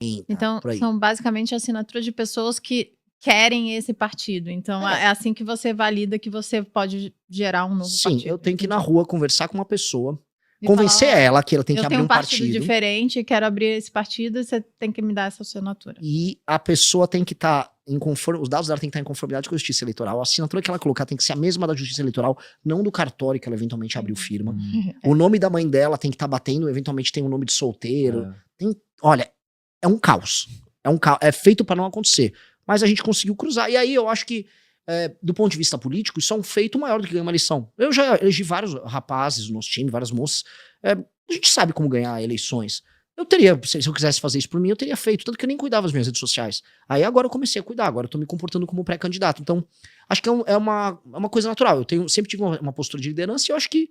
Então, por aí. são basicamente assinaturas de pessoas que querem esse partido. Então, é assim que você valida que você pode gerar um novo partido. Sim, eu tenho que ir na rua conversar com uma pessoa, E convencer falar, ó, ela que ela tem que eu abrir tenho um partido. diferente, quero abrir esse partido, você tem que me dar essa assinatura. E a pessoa tem que estar em conformidade, os dados dela tem que estar em conformidade com a Justiça Eleitoral. A assinatura que ela colocar tem que ser a mesma da Justiça Eleitoral, não do cartório que ela eventualmente abriu firma. O nome da mãe dela tem que estar batendo, eventualmente tem um nome de solteiro. Olha, é um caos. É feito para não acontecer. Mas a gente conseguiu cruzar. E aí eu acho que, do ponto de vista político, isso é um feito maior do que ganhar uma eleição. Eu já elegi vários rapazes no nosso time, várias moças. A gente sabe como ganhar eleições. Eu teria, se eu quisesse fazer isso por mim, eu teria feito, tanto que eu nem cuidava das minhas redes sociais. Aí agora eu comecei a cuidar, agora eu tô me comportando como pré-candidato. Então, acho que é uma coisa natural. Eu sempre tive uma postura de liderança e eu acho que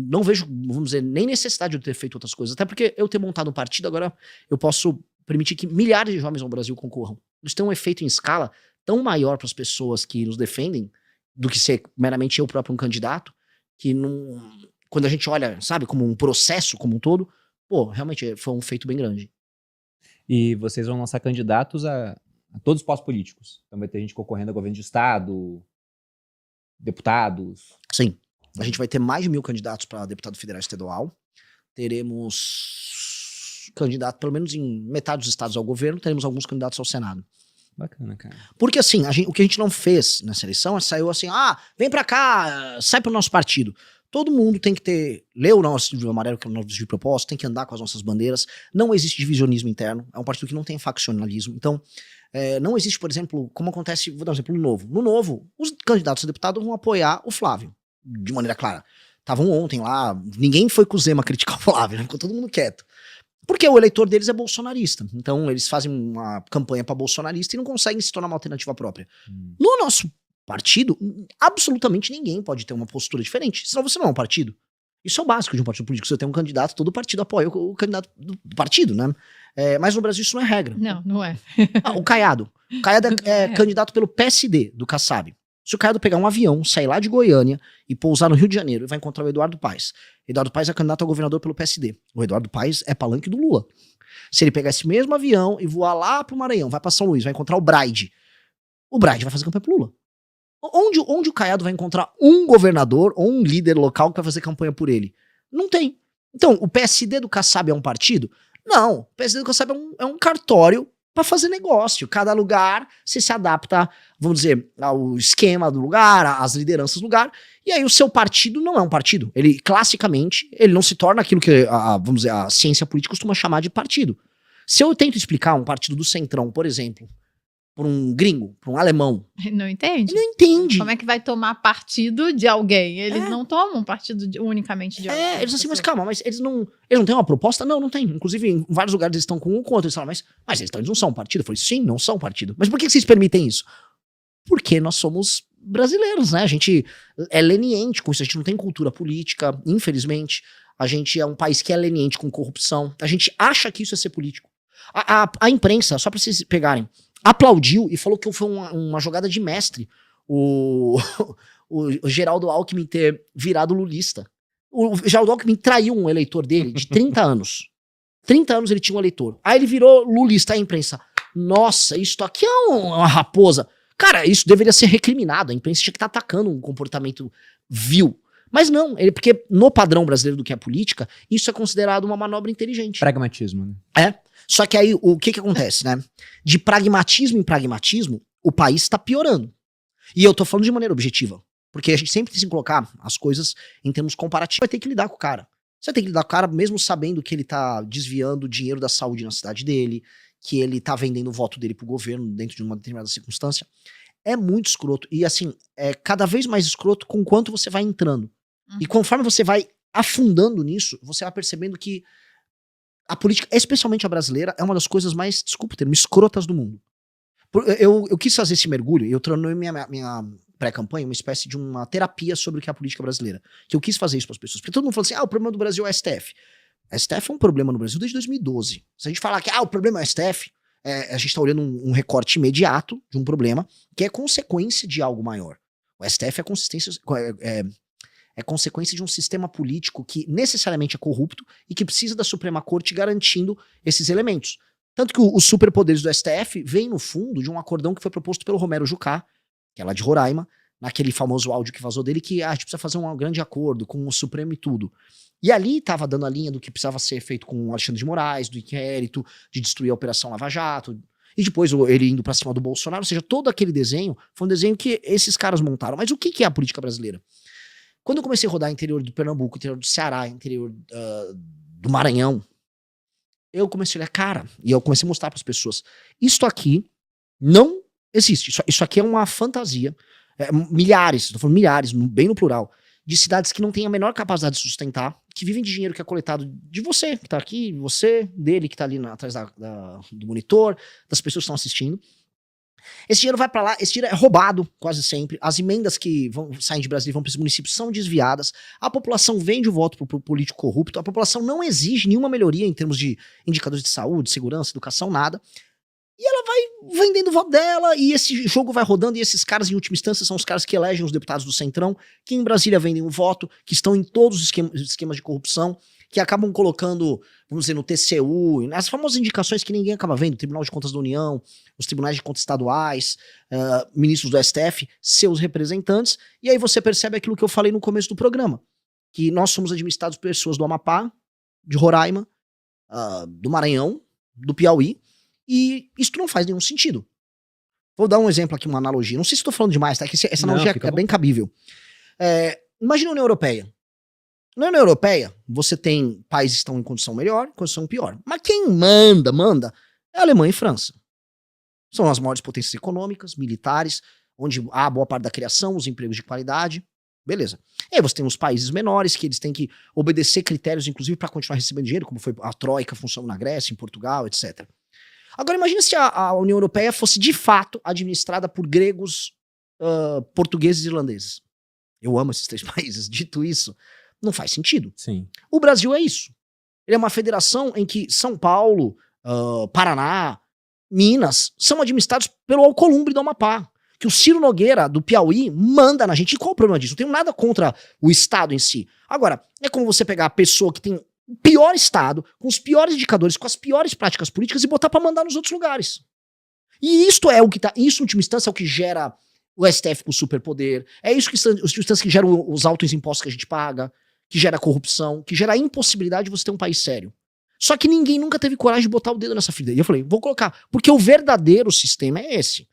não vejo, vamos dizer, nem necessidade de eu ter feito outras coisas. Até porque eu ter montado um partido, agora eu posso permitir que milhares de jovens no Brasil concorram. Isso tem um efeito em escala tão maior para as pessoas que nos defendem do que ser meramente eu próprio um candidato, que não, quando a gente olha, sabe, como um processo como um todo, pô, realmente foi um feito bem grande. E vocês vão lançar candidatos a todos os postos políticos. Então vai ter gente concorrendo a governo de estado, deputados. Sim. A gente vai ter mais de 1000 candidatos para deputado federal e estadual. Teremos candidato, pelo menos em metade dos estados ao governo, teremos alguns candidatos ao Senado. Bacana, cara. Porque assim, o que a gente não fez nessa eleição é saiu assim, vem pra cá, sai pro nosso partido. Todo mundo tem que ler o nosso livro amarelo, que é o nosso livro de propósito, tem que andar com as nossas bandeiras. Não existe divisionismo interno, é um partido que não tem faccionalismo. Então, não existe, por exemplo, como acontece, vou dar um exemplo, no Novo. No Novo, os candidatos a deputado vão apoiar o Flávio, de maneira clara. Estavam ontem lá, ninguém foi com o Zema criticar o Flávio, né? Ficou todo mundo quieto. Porque o eleitor deles é bolsonarista. Então, eles fazem uma campanha para bolsonarista e não conseguem se tornar uma alternativa própria. No nosso partido, absolutamente ninguém pode ter uma postura diferente, senão você não é um partido. Isso é o básico de um partido político. Você tem um candidato, todo partido apoia o candidato do partido, né? Mas no Brasil isso não é regra. Não, não é. O Caiado. O Caiado é candidato pelo PSD, do Kassab. Se o Caiado pegar um avião, sair lá de Goiânia e pousar no Rio de Janeiro, ele vai encontrar o Eduardo Paes. Eduardo Paes é candidato a governador pelo PSD. O Eduardo Paes é palanque do Lula. Se ele pegar esse mesmo avião e voar lá pro Maranhão, vai pra São Luís, vai encontrar o Braide vai fazer campanha pro Lula. Onde o Caiado vai encontrar um governador ou um líder local que vai fazer campanha por ele? Não tem. Então, o PSD do Kassab é um partido? Não. O PSD do Kassab é um cartório para fazer negócio. Cada lugar se adapta, vamos dizer, ao esquema do lugar, às lideranças do lugar. E aí o seu partido não é um partido. Ele, classicamente, ele não se torna aquilo que, vamos dizer, a ciência política costuma chamar de partido. Se eu tento explicar um partido do Centrão, por exemplo, por um gringo, por um alemão. Não entende? Ele não entende. Como é que vai tomar partido de alguém? Eles não tomam partido unicamente de alguém. Eles assim, mas calma, mas eles não têm uma proposta? Não, não tem. Inclusive, em vários lugares eles estão com um contra. Eles falam, mas eles não são um partido? Eu falei, sim, não são um partido. Mas por que vocês permitem isso? Porque nós somos brasileiros, né? A gente é leniente com isso, a gente não tem cultura política, infelizmente. A gente é um país que é leniente com corrupção. A gente acha que isso é ser político. A imprensa, só pra vocês pegarem, aplaudiu e falou que foi uma jogada de mestre o Geraldo Alckmin ter virado lulista. O Geraldo Alckmin traiu um eleitor dele de 30 anos. 30 anos ele tinha um eleitor. Aí ele virou lulista. A imprensa, nossa, isso aqui é uma raposa. Cara, isso deveria ser recriminado. A imprensa tinha que estar atacando um comportamento vil. Mas não, porque no padrão brasileiro do que é política, isso é considerado uma manobra inteligente. Pragmatismo, né? Só que aí, o que acontece, né? De pragmatismo em pragmatismo, o país está piorando. E eu tô falando de maneira objetiva. Porque a gente sempre tem que colocar as coisas em termos comparativos. Vai ter que lidar com o cara. Você tem que lidar com o cara mesmo sabendo que ele tá desviando o dinheiro da saúde na cidade dele, que ele tá vendendo o voto dele pro governo dentro de uma determinada circunstância. É muito escroto. E assim, é cada vez mais escroto com quanto você vai entrando. E conforme você vai afundando nisso, você vai percebendo que a política, especialmente a brasileira, é uma das coisas mais, desculpa o termo, escrotas do mundo. Eu quis fazer esse mergulho, eu tornei minha pré-campanha uma espécie de uma terapia sobre o que é a política brasileira. Que eu quis fazer isso para as pessoas. Porque todo mundo fala assim, o problema do Brasil é o STF. A STF é um problema no Brasil desde 2012. Se a gente falar que o problema é o STF, a gente está olhando um recorte imediato de um problema que é consequência de algo maior. O STF é É consequência de um sistema político que necessariamente é corrupto e que precisa da Suprema Corte garantindo esses elementos. Tanto que os superpoderes do STF vêm, no fundo, de um acordão que foi proposto pelo Romero Jucá, que é lá de Roraima, naquele famoso áudio que vazou dele, que a gente precisa fazer um grande acordo com o Supremo e tudo. E ali estava dando a linha do que precisava ser feito com o Alexandre de Moraes, do inquérito, de destruir a Operação Lava Jato, e depois ele indo pra cima do Bolsonaro, ou seja, todo aquele desenho foi um desenho que esses caras montaram. Mas o que é a política brasileira? Quando eu comecei a rodar interior do Pernambuco, interior do Ceará, interior do Maranhão, eu comecei a olhar, cara, e eu comecei a mostrar para as pessoas, isto aqui não existe, isso aqui é uma fantasia. Milhares, estou falando milhares, bem no plural, de cidades que não têm a menor capacidade de sustentar, que vivem de dinheiro que é coletado de você, que tá aqui, você, dele, que tá ali atrás do monitor, das pessoas que estão assistindo. Esse dinheiro vai para lá, esse dinheiro é roubado quase sempre, as emendas que saem de Brasília e vão para os municípios são desviadas, a população vende o voto pro político corrupto, a população não exige nenhuma melhoria em termos de indicadores de saúde, segurança, educação, nada. E ela vai vendendo o voto dela, e esse jogo vai rodando, e esses caras, em última instância, são os caras que elegem os deputados do Centrão, que em Brasília vendem o voto, que estão em todos os esquemas de corrupção, que acabam colocando, vamos dizer, no TCU, nas famosas indicações que ninguém acaba vendo, Tribunal de Contas da União, os tribunais de contas estaduais, ministros do STF, seus representantes, e aí você percebe aquilo que eu falei no começo do programa, que nós somos administrados por pessoas do Amapá, de Roraima, do Maranhão, do Piauí, e isso não faz nenhum sentido. Vou dar um exemplo aqui, uma analogia. Não sei se estou falando demais, tá? Que essa analogia é bem cabível. Imagina a União Europeia. Na União Europeia, você tem países que estão em condição melhor, em condição pior. Mas quem manda, é a Alemanha e França. São as maiores potências econômicas, militares, onde há boa parte da criação, os empregos de qualidade. Beleza. E aí você tem os países menores, que eles têm que obedecer critérios, inclusive, para continuar recebendo dinheiro, como foi a Troika funcionando na Grécia, em Portugal, etc. Agora imagine se a União Europeia fosse de fato administrada por gregos, portugueses e irlandeses. Eu amo esses três países. Dito isso, não faz sentido. Sim. O Brasil é isso. Ele é uma federação em que São Paulo, Paraná, Minas são administrados pelo Alcolumbre do Amapá. Que o Ciro Nogueira, do Piauí, manda na gente. E qual o problema disso? Não tenho nada contra o Estado em si. Agora, é como você pegar a pessoa que tem o pior Estado, com os piores indicadores, com as piores práticas políticas e botar pra mandar nos outros lugares. E isto é o que isso, em última instância, é o que gera o STF com superpoder. É isso que, que gera os altos impostos que a gente paga, que gera corrupção, que gera a impossibilidade de você ter um país sério. Só que ninguém nunca teve coragem de botar o dedo nessa ferida. E eu falei, vou colocar, porque o verdadeiro sistema é esse.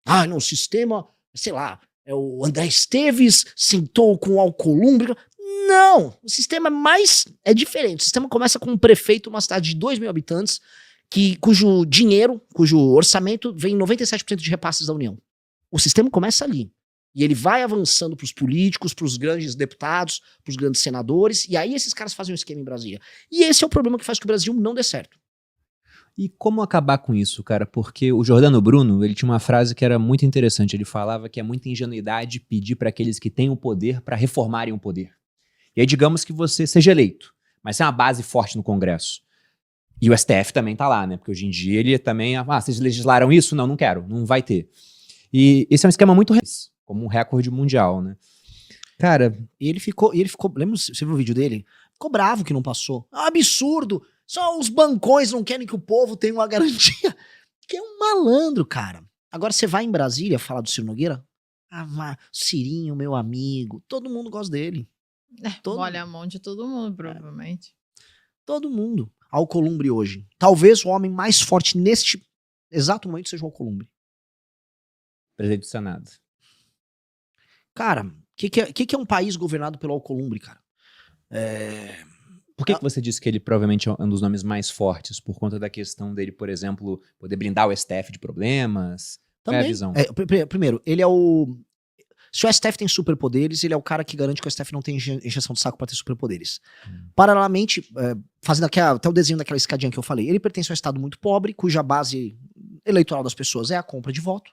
Ah, não, o sistema, sei lá, é o André Esteves sentou com o Alcolumbre. Não, o sistema é diferente. O sistema começa com um prefeito, uma cidade de 2 mil habitantes, cujo dinheiro, cujo orçamento vem 97% de repasses da União. O sistema começa ali. E ele vai avançando pros políticos, pros grandes deputados, pros grandes senadores, e aí esses caras fazem um esquema em Brasília. E esse é o problema que faz que o Brasil não dê certo. E como acabar com isso, cara? Porque o Giordano Bruno, ele tinha uma frase que era muito interessante. Ele falava que é muita ingenuidade pedir para aqueles que têm o poder para reformarem o poder. E aí digamos que você seja eleito, mas tem uma base forte no Congresso. E o STF também tá lá, né? Porque hoje em dia ele também... vocês legislaram isso? Não, não quero. Não vai ter. E esse é um esquema muito como um recorde mundial, né? Cara... E ele ficou... Lembra, você viu o vídeo dele? Ficou bravo que não passou. É um absurdo! Só os bancões não querem que o povo tenha uma garantia. Que é um malandro, cara. Agora você vai em Brasília falar do Ciro Nogueira? Cirinho, meu amigo. Todo mundo gosta dele. Molha a mão de todo mundo, provavelmente. Todo mundo. Alcolumbre hoje. Talvez o homem mais forte neste exato momento seja o Alcolumbre. Presidente do Senado. Cara, o que é um país governado pelo Alcolumbre, cara? Por que você disse que ele provavelmente é um dos nomes mais fortes? Por conta da questão dele, por exemplo, poder blindar o STF de problemas? Qual é a visão? Primeiro, ele é o... Se o STF tem superpoderes, ele é o cara que garante que o STF não tem encheção de saco para ter superpoderes. Paralelamente, fazendo até o desenho daquela escadinha que eu falei, ele pertence a um estado muito pobre, cuja base eleitoral das pessoas é a compra de voto.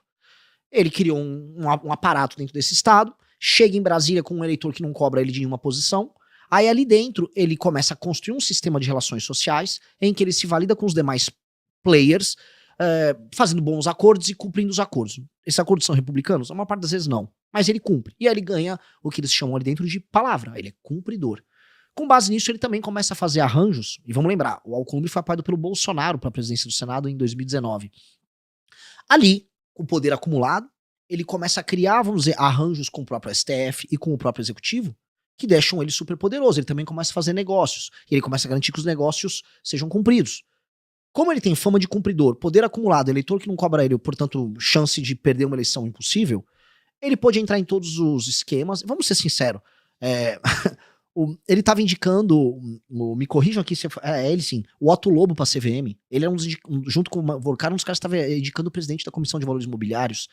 Ele criou um aparato dentro desse estado, chega em Brasília com um eleitor que não cobra ele de nenhuma posição, aí ali dentro ele começa a construir um sistema de relações sociais em que ele se valida com os demais players, fazendo bons acordos e cumprindo os acordos. Esses acordos são republicanos? A maior parte das vezes não. mas ele cumpre. E aí ele ganha o que eles chamam ali dentro de palavra, ele é cumpridor. Com base nisso, ele também começa a fazer arranjos, e vamos lembrar, o Alcolumbre foi apoiado pelo Bolsonaro para a presidência do Senado em 2019. Ali, com o poder acumulado, ele começa a criar, vamos dizer, arranjos com o próprio STF e com o próprio Executivo, que deixam ele super poderoso. Ele também começa a fazer negócios, e ele começa a garantir que os negócios sejam cumpridos. Como ele tem fama de cumpridor, poder acumulado, eleitor que não cobra ele, portanto, chance de perder uma eleição impossível, ele pode entrar em todos os esquemas. Vamos ser sinceros, ele estava indicando, me corrijam aqui, ele sim, o Otto Lobo para CVM. Ele é junto com o Volcar, um dos caras que estava indicando o presidente da Comissão de Valores Imobiliários.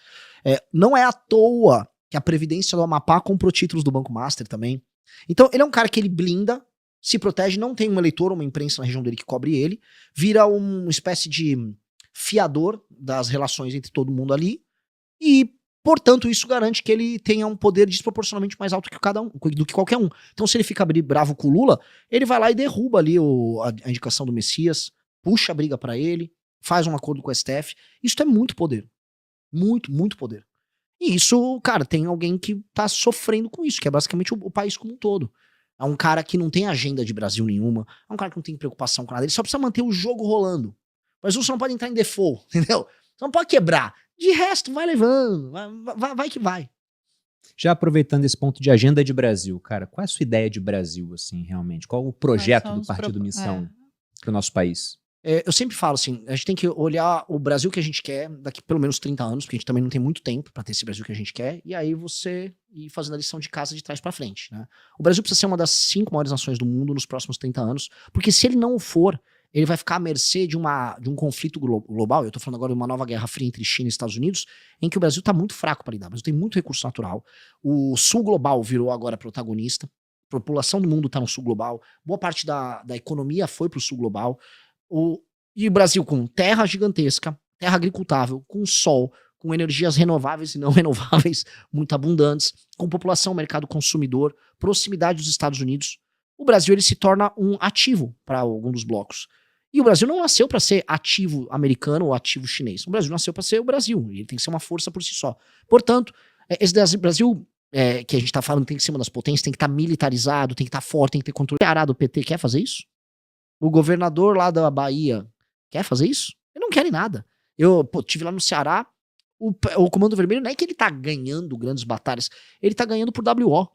Não é à toa que a Previdência do Amapá comprou títulos do Banco Master também. Então, ele é um cara que ele blinda, se protege, não tem um eleitor, uma imprensa na região dele que cobre ele, vira uma espécie de fiador das relações entre todo mundo ali, e, portanto, isso garante que ele tenha um poder desproporcionalmente mais alto do que qualquer um. Então, se ele fica bravo com o Lula, ele vai lá e derruba ali a indicação do Messias, puxa a briga pra ele, faz um acordo com o STF. Isso é muito poder. Muito, muito poder. E isso, cara, tem alguém que tá sofrendo com isso, que é basicamente o país como um todo. É um cara que não tem agenda de Brasil nenhuma, é um cara que não tem preocupação com nada, ele só precisa manter o jogo rolando. Mas você não pode entrar em default, entendeu? Você não pode quebrar. De resto, vai levando, vai que vai. Já aproveitando esse ponto de agenda de Brasil, cara, qual é a sua ideia de Brasil, assim, realmente? Qual o projeto do Partido Missão para o nosso país? Eu sempre falo assim, a gente tem que olhar o Brasil que a gente quer daqui pelo menos 30 anos, porque a gente também não tem muito tempo para ter esse Brasil que a gente quer, e aí você ir fazendo a lição de casa de trás para frente, né? O Brasil precisa ser uma das 5 maiores nações do mundo nos próximos 30 anos, porque se ele não o for, ele vai ficar à mercê de um conflito global. Eu tô falando agora de uma nova guerra fria entre China e Estados Unidos, em que o Brasil tá muito fraco para lidar. O Brasil tem muito recurso natural. O sul global virou agora protagonista. A população do mundo tá no sul global. Boa parte da economia foi pro sul global. E o Brasil com terra gigantesca, terra agricultável, com sol, com energias renováveis e não renováveis muito abundantes, com população, mercado consumidor, proximidade dos Estados Unidos. O Brasil ele se torna um ativo para algum dos blocos. E o Brasil não nasceu para ser ativo americano ou ativo chinês. O Brasil nasceu para ser o Brasil. Ele tem que ser uma força por si só. Portanto, esse Brasil que a gente está falando tem que ser uma das potências, tem que estar militarizado, tem que estar forte, tem que ter controle. O Ceará do PT quer fazer isso? O governador lá da Bahia quer fazer isso? Eles não querem nada. Eu estive lá no Ceará, o Comando Vermelho não é que ele tá ganhando grandes batalhas, ele tá ganhando por WO.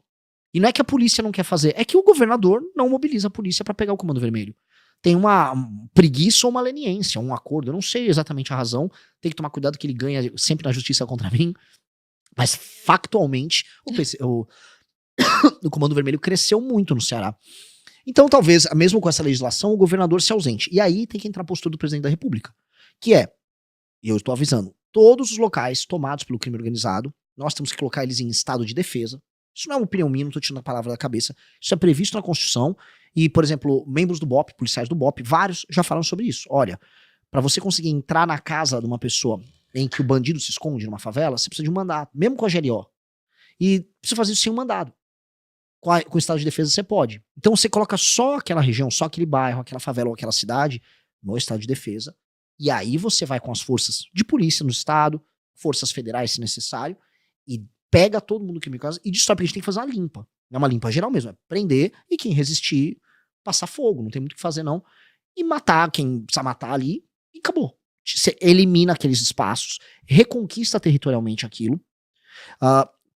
E não é que a polícia não quer fazer, é que o governador não mobiliza a polícia pra pegar o Comando Vermelho. Tem uma preguiça ou uma leniência, um acordo, eu não sei exatamente a razão, tem que tomar cuidado que ele ganha sempre na justiça contra mim, mas factualmente o Comando Vermelho cresceu muito no Ceará. Então, talvez, mesmo com essa legislação, o governador se ausente. E aí tem que entrar a postura do presidente da República. Que é, e eu estou avisando, todos os locais tomados pelo crime organizado, nós temos que colocar eles em estado de defesa. Isso não é uma opinião minha, não estou tirando a palavra da cabeça. Isso é previsto na Constituição. E, por exemplo, membros do BOP, policiais do BOP, vários já falam sobre isso. Olha, para você conseguir entrar na casa de uma pessoa em que o bandido se esconde numa favela, você precisa de um mandato, mesmo com a GLO. E precisa fazer isso sem um mandado. Com o estado de defesa você pode. Então você coloca só aquela região, só aquele bairro, aquela favela ou aquela cidade no estado de defesa. E aí você vai com as forças de polícia no estado, forças federais se necessário, e pega todo mundo que me casa e destrói, porque a gente tem que fazer uma limpa. É uma limpa geral mesmo, é prender e quem resistir, passar fogo, não tem muito o que fazer não. E matar quem precisa matar ali e acabou. Você elimina aqueles espaços, reconquista territorialmente aquilo,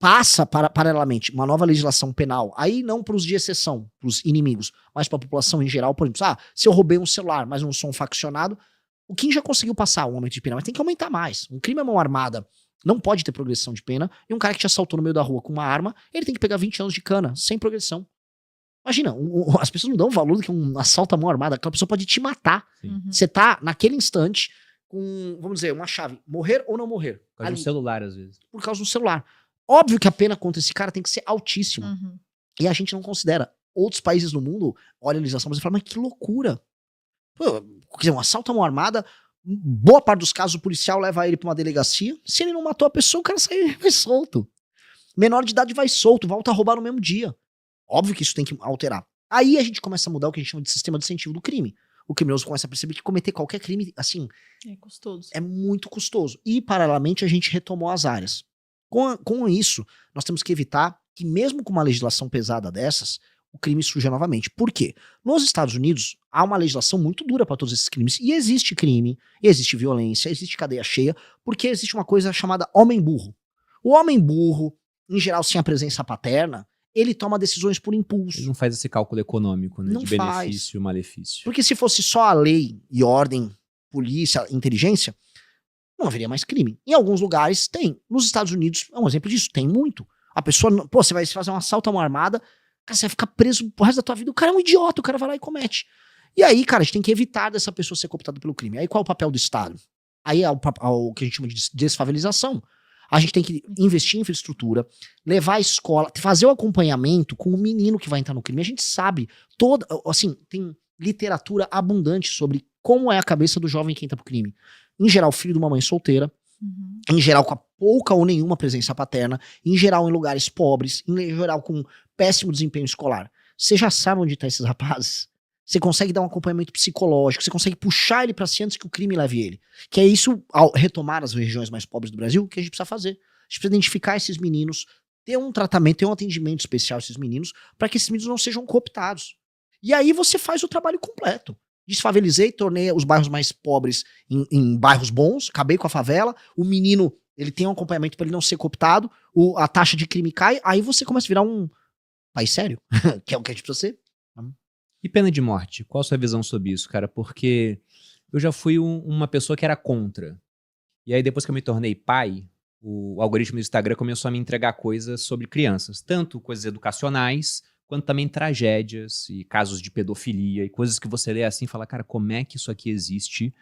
passa paralelamente uma nova legislação penal, aí não para os de exceção, para os inimigos, mas para a população em geral. Por exemplo, se eu roubei um celular, mas não sou um faccionado, o Kim já conseguiu passar um aumento de pena, mas tem que aumentar mais. Um crime à mão armada não pode ter progressão de pena, e um cara que te assaltou no meio da rua com uma arma, ele tem que pegar 20 anos de cana, sem progressão. Imagina, as pessoas não dão valor do que um assalto à mão armada, aquela pessoa pode te matar. Você tá, naquele instante, com, vamos dizer, uma chave, morrer ou não morrer. Por causa do celular, às vezes. Por causa do celular. Óbvio que a pena contra esse cara tem que ser altíssima. E a gente não considera. Outros países no mundo olham a legislação e falam, mas que loucura. Pô, quer dizer, um assalto à mão armada, boa parte dos casos o policial leva ele pra uma delegacia. Se ele não matou a pessoa, o cara vai solto. Menor de idade vai solto, volta a roubar no mesmo dia. Óbvio que isso tem que alterar. Aí a gente começa a mudar o que a gente chama de sistema de incentivo do crime. O criminoso começa a perceber que cometer qualquer crime, assim, é custoso. É muito custoso. E, paralelamente, a gente retomou as áreas. Com isso, nós temos que evitar que mesmo com uma legislação pesada dessas, o crime surja novamente. Por quê? Nos Estados Unidos, há uma legislação muito dura para todos esses crimes. E existe crime, existe violência, existe cadeia cheia, porque existe uma coisa chamada homem burro. O homem burro, em geral sem a presença paterna, ele toma decisões por impulso. Ele não faz esse cálculo econômico, né? Não De faz. benefício e malefício. Porque se fosse só a lei e ordem, polícia, inteligência, não haveria mais crime. Em alguns lugares tem. Nos Estados Unidos é um exemplo disso, tem muito. A pessoa, pô, você vai fazer um assalto à mão armada, cara, você vai ficar preso pro resto da tua vida. O cara é um idiota, o cara vai lá e comete. E aí, cara, a gente tem que evitar dessa pessoa ser cooptada pelo crime. Aí qual é o papel do Estado? Aí é o que a gente chama de desfavelização. A gente tem que investir em infraestrutura, levar a escola, fazer o acompanhamento com o menino que vai entrar no crime. A gente sabe, tem literatura abundante sobre como é a cabeça do jovem que entra pro crime. Em geral, filho de uma mãe solteira, em geral com a pouca ou nenhuma presença paterna, em geral em lugares pobres, em geral com péssimo desempenho escolar. Você já sabe onde estão esses rapazes? Você consegue dar um acompanhamento psicológico, você consegue puxar ele pra si antes que o crime leve ele. Que é isso, ao retomar as regiões mais pobres do Brasil, que a gente precisa fazer. A gente precisa identificar esses meninos, ter um tratamento, ter um atendimento especial a esses meninos, para que esses meninos não sejam cooptados. E aí você faz o trabalho completo. Desfavelizei, tornei os bairros mais pobres em bairros bons, acabei com a favela, o menino, ele tem um acompanhamento para ele não ser cooptado, a taxa de crime cai, aí você começa a virar um país sério, que é o que a gente precisa ser. E pena de morte? Qual a sua visão sobre isso, cara? Porque eu já fui uma pessoa que era contra. E aí depois que eu me tornei pai, o algoritmo do Instagram começou a me entregar coisas sobre crianças. Tanto coisas educacionais, quanto também tragédias e casos de pedofilia e coisas que você lê assim e fala, cara, como é que isso aqui existe?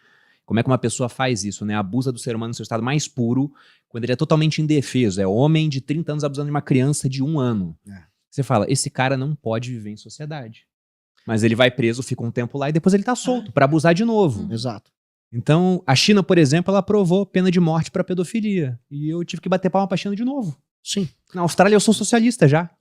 Como é que uma pessoa faz isso, né? Abusa do ser humano no seu estado mais puro, quando ele é totalmente indefeso. É homem de 30 anos abusando de uma criança de 1 ano. Você fala, esse cara não pode viver em sociedade. Mas ele vai preso, fica um tempo lá e depois ele tá solto pra abusar de novo. Exato. Então, a China, por exemplo, ela aprovou pena de morte pra pedofilia. E eu tive que bater palma pra China de novo. Sim. Na Austrália eu sou socialista já.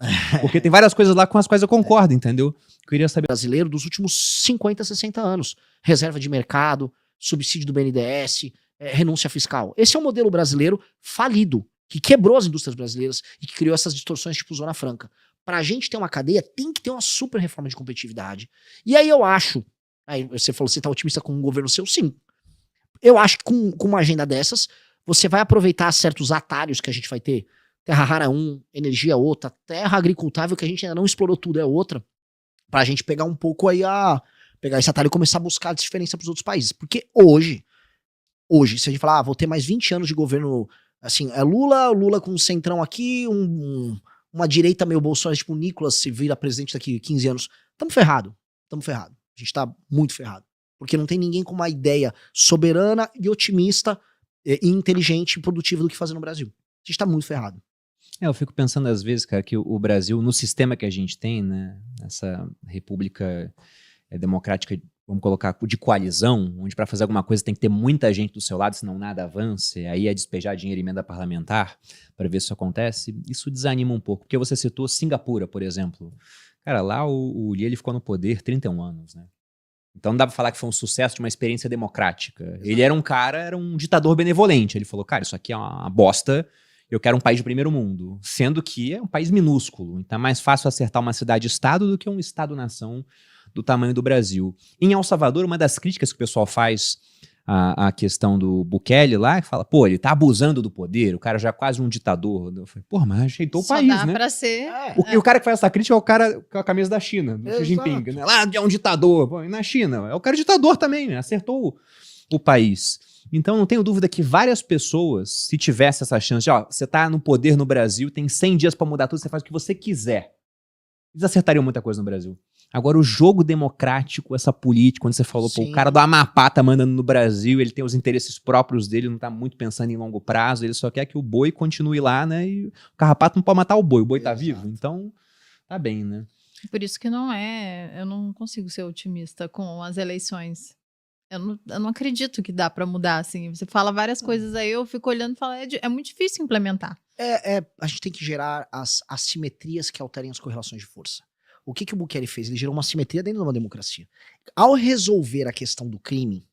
Porque tem várias coisas lá com as quais eu concordo, entendeu? Eu queria saber. Brasileiro dos últimos 50, 60 anos. Reserva de mercado, subsídio do BNDES, renúncia fiscal. Esse é um modelo brasileiro falido, que quebrou as indústrias brasileiras e que criou essas distorções tipo Zona Franca. Pra gente ter uma cadeia, tem que ter uma super reforma de competitividade. E aí eu acho, aí você falou, você tá otimista com um governo seu? Sim. Eu acho que com uma agenda dessas, você vai aproveitar certos atalhos que a gente vai ter. Terra rara é um, energia é outra, terra agricultável que a gente ainda não explorou tudo é outra. Pra gente pegar um pouco aí pegar esse atalho e começar a buscar a diferença pros outros países. Porque hoje, se a gente falar, vou ter mais 20 anos de governo, assim, é Lula com um centrão aqui, uma direita meio Bolsonaro, tipo o Nicolas se vira presidente daqui a 15 anos. Tamo ferrado. A gente tá muito ferrado. Porque não tem ninguém com uma ideia soberana e otimista e inteligente e produtiva do que fazer no Brasil. A gente tá muito ferrado. Eu fico pensando às vezes, cara, que o Brasil, no sistema que a gente tem, né, essa república democrática, vamos colocar, de coalizão, onde para fazer alguma coisa tem que ter muita gente do seu lado, senão nada avança, aí é despejar dinheiro em emenda parlamentar para ver se isso acontece, isso desanima um pouco. Porque você citou Singapura, por exemplo. Cara, lá o Lee ele ficou no poder 31 anos, né? Então não dá pra falar que foi um sucesso de uma experiência democrática. Exato. Ele era um ditador benevolente. Ele falou, cara, isso aqui é uma bosta, eu quero um país de primeiro mundo. Sendo que é um país minúsculo. Então é mais fácil acertar uma cidade-estado do que um estado-nação do tamanho do Brasil. Em El Salvador, uma das críticas que o pessoal faz à questão do Bukele lá, que fala, pô, ele tá abusando do poder, o cara já é quase um ditador. Eu falei, pô, mas ajeitou o país, né? Só dá pra ser... O cara que faz essa crítica é o cara com a camisa da China, do Xi Jinping, né? Lá é um ditador. Pô, e na China, é o cara ditador também, né? Acertou o país. Então, não tenho dúvida que várias pessoas, se tivesse essa chance de, ó, você tá no poder no Brasil, tem 100 dias pra mudar tudo, você faz o que você quiser. Eles acertariam muita coisa no Brasil. Agora, o jogo democrático, essa política, quando você falou, pô, o cara do Amapá tá mandando no Brasil, ele tem os interesses próprios dele, não tá muito pensando em longo prazo, ele só quer que o boi continue lá, né? E o carrapato não pode matar o boi tá vivo, então tá bem, né? Por isso que eu não consigo ser otimista com as eleições. Eu não acredito que dá pra mudar, assim. Você fala várias coisas aí, eu fico olhando e falo, é muito difícil implementar. A gente tem que gerar as assimetrias que alterem as correlações de força. O que o Bukele fez? Ele gerou uma simetria dentro de uma democracia. Ao resolver a questão do crime,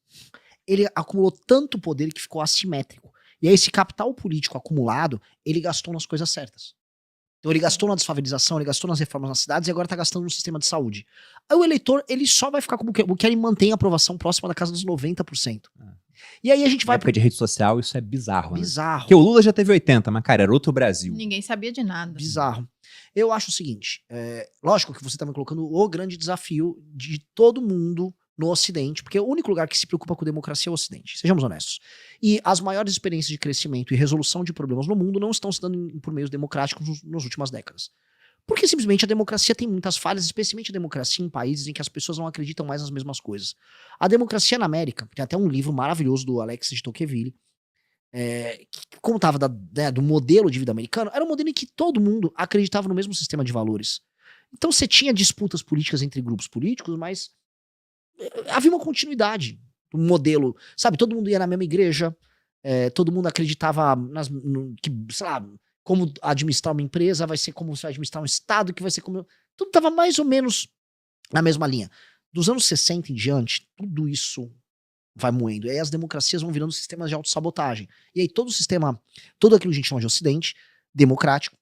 ele acumulou tanto poder que ficou assimétrico. E aí esse capital político acumulado, ele gastou nas coisas certas. Então ele gastou na desfavelização, ele gastou nas reformas nas cidades e agora tá gastando no sistema de saúde. Aí o eleitor, ele só vai ficar como o que ele mantém a aprovação próxima da casa dos 90%. E aí a gente vai... Na época de rede social, isso é bizarro, né? Bizarro. Porque o Lula já teve 80, mas, cara, era outro Brasil. Ninguém sabia de nada. Bizarro. Eu acho o seguinte, lógico que você tá me colocando o grande desafio de todo mundo no Ocidente, porque o único lugar que se preocupa com democracia é o Ocidente, sejamos honestos. E as maiores experiências de crescimento e resolução de problemas no mundo não estão se dando por meios democráticos nas últimas décadas. Porque simplesmente a democracia tem muitas falhas, especialmente a democracia em países em que as pessoas não acreditam mais nas mesmas coisas. A democracia na América, tem até um livro maravilhoso do Alexis de Tocqueville, que contava do modelo de vida americano, era um modelo em que todo mundo acreditava no mesmo sistema de valores. Então você tinha disputas políticas entre grupos políticos, mas havia uma continuidade do modelo, sabe? Todo mundo ia na mesma igreja, todo mundo acreditava que, sei lá, como administrar uma empresa vai ser como você vai administrar um estado, que vai ser como... Tudo estava mais ou menos na mesma linha. Dos anos 60 em diante, tudo isso vai moendo. E aí as democracias vão virando sistemas de autossabotagem. E aí todo o sistema, tudo aquilo que a gente chama de Ocidente, democrático,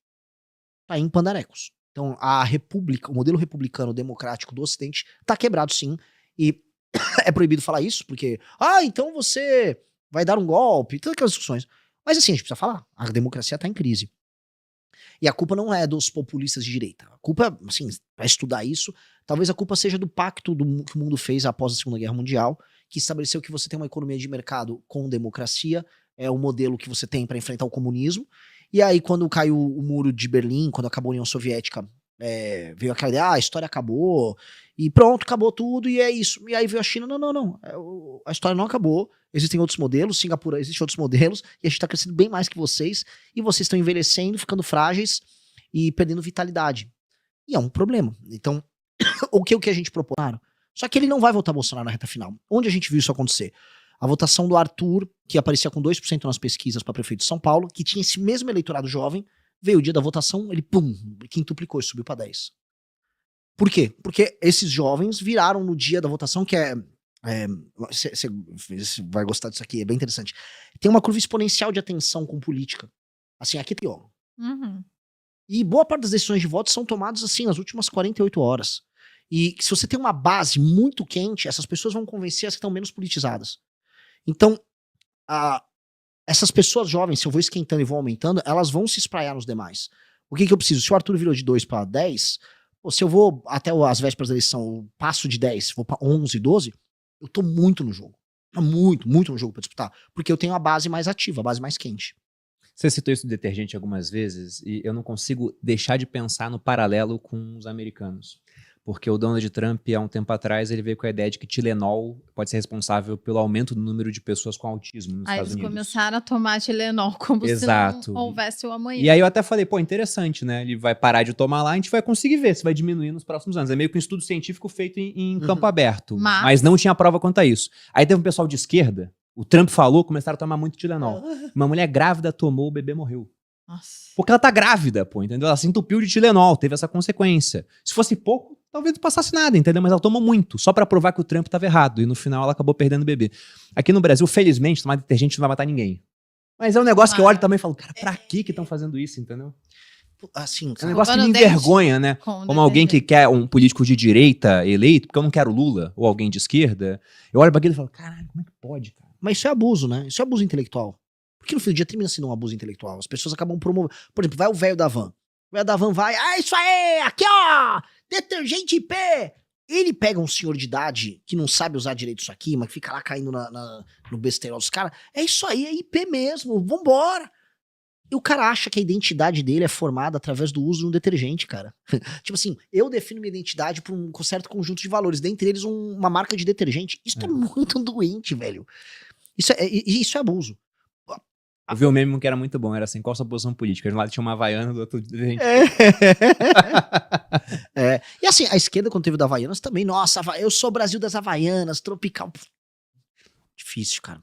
tá em pandarecos. Então a república, o modelo republicano democrático do Ocidente tá quebrado sim. E é proibido falar isso, porque, então você vai dar um golpe, todas aquelas discussões. Mas assim, a gente precisa falar, a democracia tá em crise. E a culpa não é dos populistas de direita. A culpa, assim, para estudar isso, talvez a culpa seja do pacto que o mundo fez após a Segunda Guerra Mundial, que estabeleceu que você tem uma economia de mercado com democracia, é o modelo que você tem para enfrentar o comunismo. E aí, quando caiu o muro de Berlim, quando acabou a União Soviética, veio aquela ideia, a história acabou, e pronto, acabou tudo, e é isso. E aí veio a China, não, a história não acabou, existem outros modelos, Singapura existem outros modelos, e a gente tá crescendo bem mais que vocês, e vocês estão envelhecendo, ficando frágeis e perdendo vitalidade. E é um problema. Então, o que a gente propõe? Só que ele não vai votar Bolsonaro na reta final. Onde a gente viu isso acontecer? A votação do Arthur, que aparecia com 2% nas pesquisas para prefeito de São Paulo, que tinha esse mesmo eleitorado jovem, veio o dia da votação, ele quintuplicou e subiu para 10. Por quê? Porque esses jovens viraram no dia da votação, que você vai gostar disso aqui, é bem interessante. Tem uma curva exponencial de atenção com política. Assim, aqui tem, ó. Uhum. E boa parte das decisões de voto são tomadas assim, nas últimas 48 horas. E se você tem uma base muito quente, essas pessoas vão convencer as que estão menos politizadas. Então, essas pessoas jovens, se eu vou esquentando e vou aumentando, elas vão se espraiar nos demais. O que eu preciso? Se o Arthur virou de 2 para 10, se eu vou até as vésperas da eleição, eu passo de 10, vou para 11, 12, eu tô muito no jogo. Muito, muito no jogo para disputar. Porque eu tenho a base mais ativa, a base mais quente. Você citou isso do detergente algumas vezes, e eu não consigo deixar de pensar no paralelo com os americanos. Porque o Donald Trump, há um tempo atrás, ele veio com a ideia de que Tilenol pode ser responsável pelo aumento do número de pessoas com autismo nos Estados Unidos. Aí eles começaram a tomar Tilenol como Exato. se não houvesse o amanhã. E aí eu até falei, interessante, né? Ele vai parar de tomar lá, a gente vai conseguir ver se vai diminuir nos próximos anos. É meio que um estudo científico feito em campo aberto. Mas não tinha prova quanto a isso. Aí teve um pessoal de esquerda, o Trump falou, começaram a tomar muito Tilenol. Uma mulher grávida tomou, o bebê morreu. Nossa. Porque ela tá grávida, entendeu? Ela se entupiu de Tilenol, teve essa consequência. Se fosse pouco, talvez não passasse nada, entendeu? Mas ela tomou muito, só pra provar que o Trump tava errado. E no final ela acabou perdendo o bebê. Aqui no Brasil, felizmente, tomar detergente não vai matar ninguém. Mas é um negócio que eu olho também e falo, cara, pra que estão fazendo isso, entendeu? Assim, é um negócio que me envergonha, né? Como alguém que quer um político de direita eleito, porque eu não quero Lula, ou alguém de esquerda, eu olho pra aquilo e falo, caralho, como é que pode, cara? Mas isso é abuso, né? Isso é abuso intelectual. Porque no fim do dia termina sendo um abuso intelectual. As pessoas acabam promovendo. Por exemplo, vai o velho da van. O velho da van vai, isso aí, aqui ó, detergente IP. Ele pega um senhor de idade que não sabe usar direito isso aqui, mas que fica lá caindo no besteirol dos caras. É isso aí, é IP mesmo, vambora. E o cara acha que a identidade dele é formada através do uso de um detergente, cara. Tipo assim, eu defino minha identidade por um certo conjunto de valores, dentre eles uma marca de detergente. Isso é muito doente, velho. Isso é abuso. Eu vi um meme que era muito bom, era assim, qual a sua posição política? De um lado tinha uma Havaiana, do outro detergente. E assim, a esquerda, quando teve o da Havaianas, também, nossa, eu sou o Brasil das Havaianas, tropical. Difícil, cara.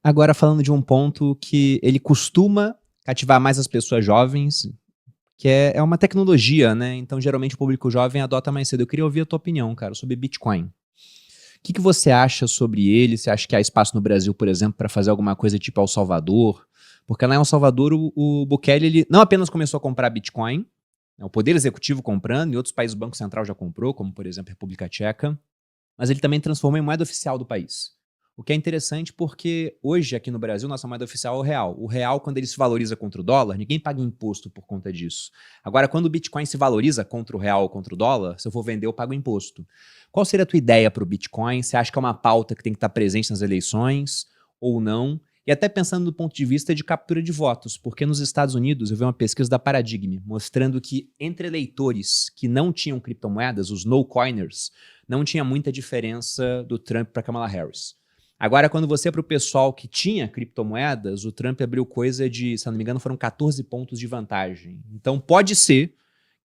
Agora, falando de um ponto que ele costuma cativar mais as pessoas jovens, que é uma tecnologia, né? Então, geralmente, o público jovem adota mais cedo. Eu queria ouvir a tua opinião, cara, sobre Bitcoin. O que você acha sobre ele? Você acha que há espaço no Brasil, por exemplo, para fazer alguma coisa tipo El Salvador? Porque lá em El Salvador, o Bukele, ele não apenas começou a comprar Bitcoin, né, o Poder Executivo comprando, em outros países o Banco Central já comprou, como por exemplo a República Tcheca, mas ele também transformou em moeda oficial do país. O que é interessante porque hoje aqui no Brasil nossa moeda oficial é o real. O real, quando ele se valoriza contra o dólar, ninguém paga imposto por conta disso. Agora, quando o Bitcoin se valoriza contra o real ou contra o dólar, se eu for vender, eu pago imposto. Qual seria a tua ideia para o Bitcoin? Você acha que é uma pauta que tem que estar presente nas eleições ou não? E até pensando do ponto de vista de captura de votos, porque nos Estados Unidos eu vi uma pesquisa da Paradigm mostrando que entre eleitores que não tinham criptomoedas, os no-coiners, não tinha muita diferença do Trump para Kamala Harris. Agora, quando você é para o pessoal que tinha criptomoedas, o Trump abriu coisa de, se não me engano, foram 14 pontos de vantagem. Então pode ser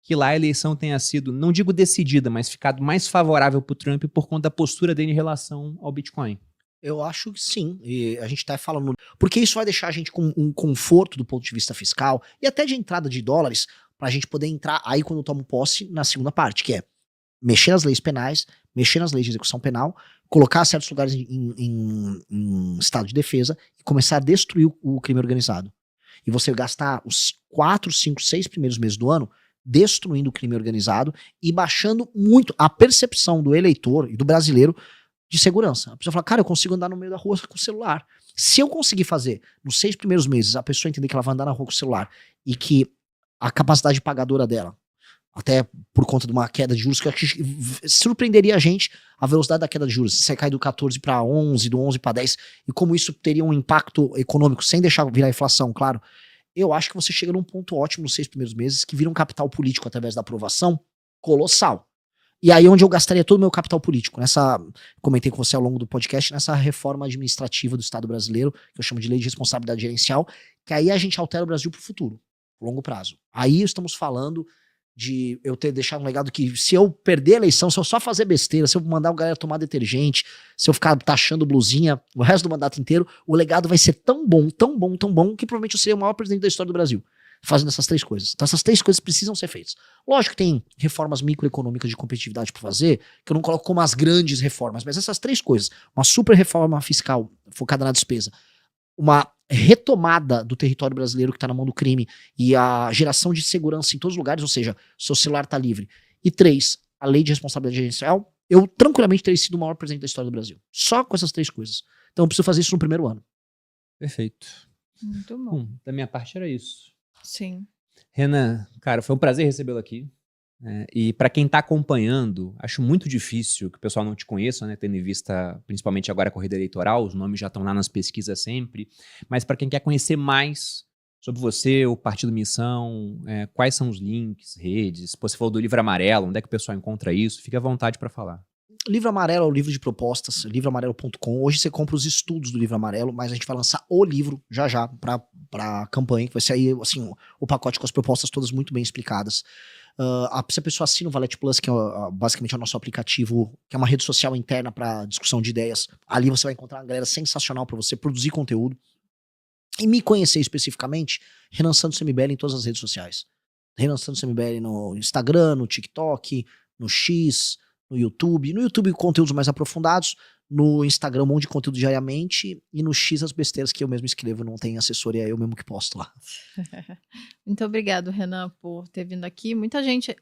que lá a eleição tenha sido, não digo decidida, mas ficado mais favorável para o Trump por conta da postura dele em relação ao Bitcoin. Eu acho que sim, e a gente tá falando, porque isso vai deixar a gente com um conforto do ponto de vista fiscal e até de entrada de dólares, pra gente poder entrar aí quando eu tomo posse na segunda parte, que é mexer nas leis penais, mexer nas leis de execução penal, colocar certos lugares em estado de defesa e começar a destruir o crime organizado. E você gastar os 4, 5, 6 primeiros meses do ano destruindo o crime organizado e baixando muito a percepção do eleitor e do brasileiro de segurança. A pessoa fala, cara, eu consigo andar no meio da rua com o celular. Se eu conseguir fazer, nos 6 primeiros meses, a pessoa entender que ela vai andar na rua com o celular e que a capacidade pagadora dela, até por conta de uma queda de juros, que eu acho que surpreenderia a gente a velocidade da queda de juros. Se você cai do 14 para 11, do 11 para 10, e como isso teria um impacto econômico, sem deixar virar inflação, claro, eu acho que você chega num ponto ótimo nos 6 primeiros meses, que vira um capital político através da aprovação colossal. E aí onde eu gastaria todo o meu capital político, comentei com você ao longo do podcast, nessa reforma administrativa do Estado brasileiro, que eu chamo de lei de responsabilidade gerencial, que aí a gente altera o Brasil pro futuro, longo prazo. Aí estamos falando de eu ter deixado um legado que, se eu perder a eleição, se eu só fazer besteira, se eu mandar o galera tomar detergente, se eu ficar taxando blusinha o resto do mandato inteiro, o legado vai ser tão bom, tão bom, tão bom, que provavelmente eu seria o maior presidente da história do Brasil, fazendo essas 3 coisas. Então essas 3 coisas precisam ser feitas. Lógico que tem reformas microeconômicas de competitividade para fazer, que eu não coloco como as grandes reformas, mas essas 3 coisas, uma super reforma fiscal focada na despesa, uma retomada do território brasileiro que está na mão do crime e a geração de segurança em todos os lugares, ou seja, seu celular está livre. E 3, a lei de responsabilidade gerencial, eu tranquilamente teria sido o maior presidente da história do Brasil. Só com essas 3 coisas. Então eu preciso fazer isso no primeiro ano. Muito Perfeito. bom. Da minha parte era isso. Sim. Renan, cara, foi um prazer recebê-lo aqui. E para quem está acompanhando, acho muito difícil que o pessoal não te conheça, né, tendo em vista, principalmente agora a corrida eleitoral, os nomes já estão lá nas pesquisas sempre, mas para quem quer conhecer mais sobre você, o Partido Missão, quais são os links, redes, você falou do Livro Amarelo, onde é que o pessoal encontra isso? Fique à vontade para falar. Livro Amarelo é o livro de propostas, livroamarelo.com. Hoje você compra os estudos do Livro Amarelo, mas a gente vai lançar o livro já pra campanha, que vai ser aí, assim, o pacote com as propostas todas muito bem explicadas. Se a pessoa assina o Valete Plus, que é basicamente o nosso aplicativo, que é uma rede social interna para discussão de ideias, ali você vai encontrar uma galera sensacional para você produzir conteúdo. E me conhecer especificamente, Renan Santos MBL em todas as redes sociais. Renan Santos MBL no Instagram, no TikTok, no X, no YouTube. No YouTube, conteúdos mais aprofundados. No Instagram, um monte de conteúdo diariamente. E no X, as besteiras que eu mesmo escrevo, não tem assessoria, é eu mesmo que posto lá. Muito obrigado, Renan, por ter vindo aqui. Muita gente,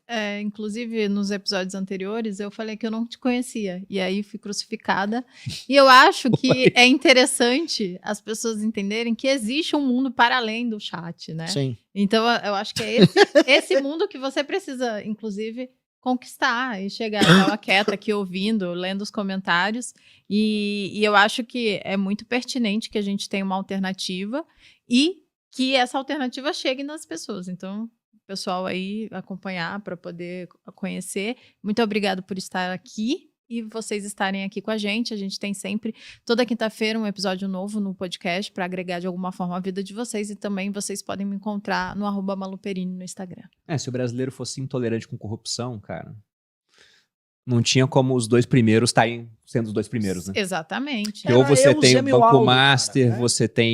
inclusive nos episódios anteriores, eu falei que eu não te conhecia. E aí fui crucificada. E eu acho que é interessante as pessoas entenderem que existe um mundo para além do chat, né? Sim. Então, eu acho que é esse mundo que você precisa, inclusive, conquistar e chegar. Eu estava quieta aqui ouvindo, lendo os comentários, e eu acho que é muito pertinente que a gente tenha uma alternativa e que essa alternativa chegue nas pessoas. Então, o pessoal aí acompanhar para poder conhecer. Muito obrigado por estar aqui e vocês estarem aqui com a gente. A gente tem sempre, toda quinta-feira, um episódio novo no podcast para agregar de alguma forma a vida de vocês, e também vocês podem me encontrar no @maluperini no Instagram. Se o brasileiro fosse intolerante com corrupção, cara, não tinha como os 2 primeiros estarem sendo os 2 primeiros, né? Exatamente. Ou você tem o Banco Aldo, Master, cara, né? você tem